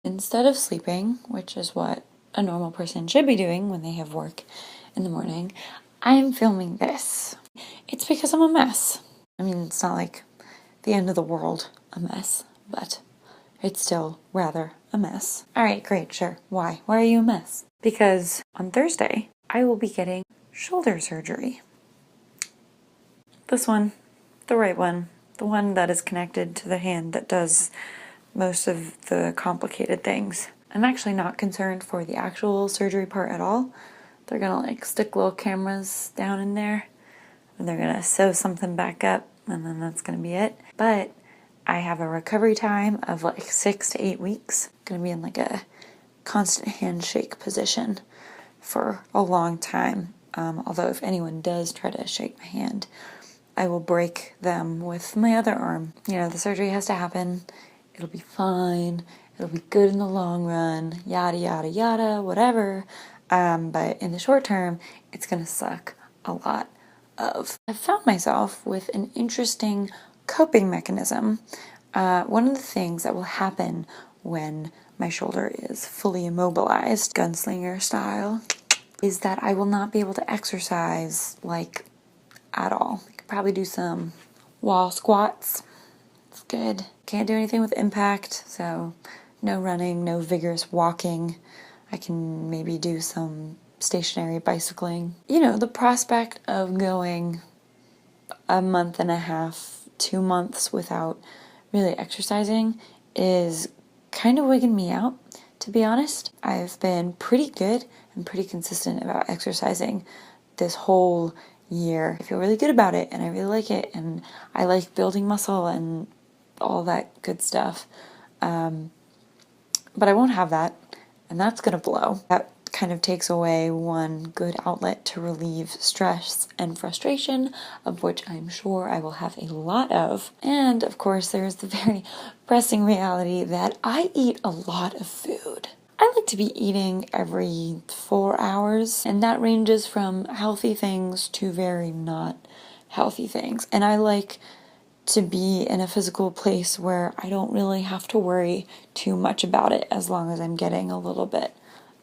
instead of sleeping, which is what a normal person should be doing when they have work in the morning, I am filming this. It's because I'm a mess. I mean, it's not like the end of the world, a mess, but it's still rather a mess. All right, great, sure. Why? Why are you a mess? Because on Thursday, I will be getting shoulder surgery. This one, the right one, the one that is connected to the hand that does most of the complicated things. I'm actually not concerned for the actual surgery part at all. They're gonna like stick little cameras down in there and they're gonna sew something back up and then that's gonna be it. But I have a recovery time of like 6 to 8 weeks. I'm gonna be in like a constant handshake position for a long time. Although if anyone does try to shake my hand, I will break them with my other arm. You know, the surgery has to happen. It'll be fine. It'll be good in the long run. Yada, yada, yada, whatever. But in the short term, it's going to suck a lot of. I've found myself with an interesting coping mechanism. One of the things that will happen when my shoulder is fully immobilized, gunslinger style, is that I will not be able to exercise like at all. I could probably do some wall squats. It's good. Can't do anything with impact, so no running, no vigorous walking. I can maybe do some stationary bicycling. You know, the prospect of going a month and a half, 2 months without really exercising is kind of wigging me out, to be honest. I've been pretty good and pretty consistent about exercising this whole year. I feel really good about it and I really like it and I like building muscle and all that good stuff. But I won't have that and that's gonna blow. That kind of takes away one good outlet to relieve stress and frustration, of which I'm sure I will have a lot of. And of course, there's the very pressing reality that I eat a lot of food. I like to be eating every 4 hours, and that ranges from healthy things to very not healthy things. And I like to be in a physical place where I don't really have to worry too much about it as long as I'm getting a little bit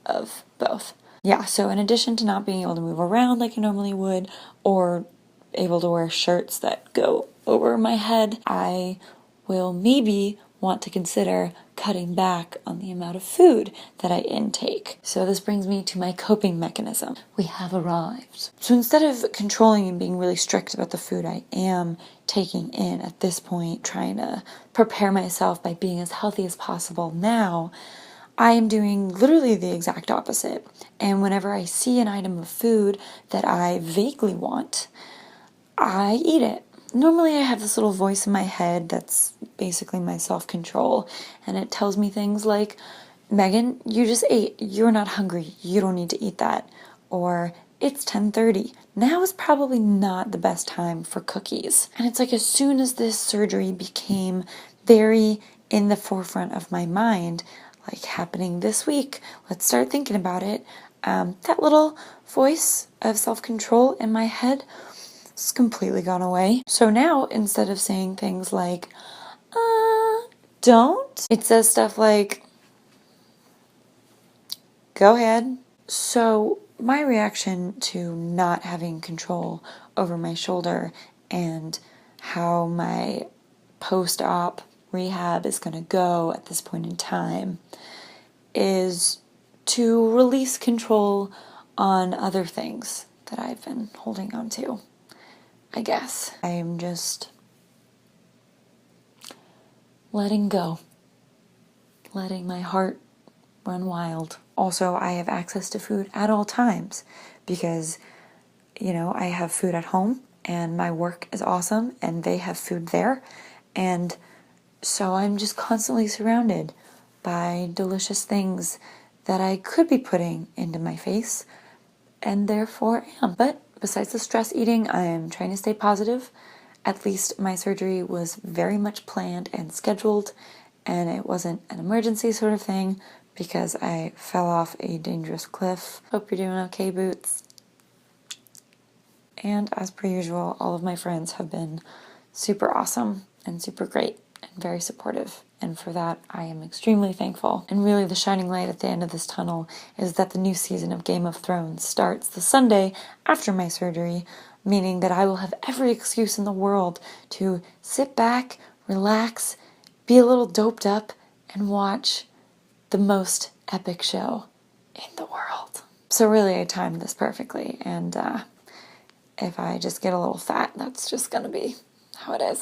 of both. Yeah, so in addition to not being able to move around like I normally would or able to wear shirts that go over my head, I will maybe want to consider cutting back on the amount of food that I intake. So this brings me to my coping mechanism. We have arrived. So instead of controlling and being really strict about the food I am taking in at this point, trying to prepare myself by being as healthy as possible now, I am doing literally the exact opposite. And whenever I see an item of food that I vaguely want, I eat it. Normally I have this little voice in my head that's basically my self-control, and it tells me things like, Megan, you just ate. You're not hungry. You don't need to eat that. Or, it's 10:30. Now is probably not the best time for cookies. And it's like as soon as this surgery became very in the forefront of my mind, like happening this week, let's start thinking about it, that little voice of self-control in my head has completely gone away. So now, instead of saying things like, don't, it says stuff like, go ahead. So my reaction to not having control over my shoulder and how my post-op rehab is going to go at this point in time is to release control on other things that I've been holding on to, I guess. I am just letting go, letting my heart run wild. Also, I have access to food at all times because, you know, I have food at home and my work is awesome and they have food there. And so I'm just constantly surrounded by delicious things that I could be putting into my face and therefore am. But besides the stress eating, I am trying to stay positive. At least my surgery was very much planned and scheduled, and it wasn't an emergency sort of thing because I fell off a dangerous cliff. Hope you're doing okay, Boots. And as per usual, all of my friends have been super awesome and super great and very supportive. And for that, I am extremely thankful. And really, the shining light at the end of this tunnel is that the new season of Game of Thrones starts the Sunday after my surgery, meaning that I will have every excuse in the world to sit back, relax, be a little doped up, and watch the most epic show in the world. So really, I timed this perfectly, and if I just get a little fat, that's just gonna be how it is.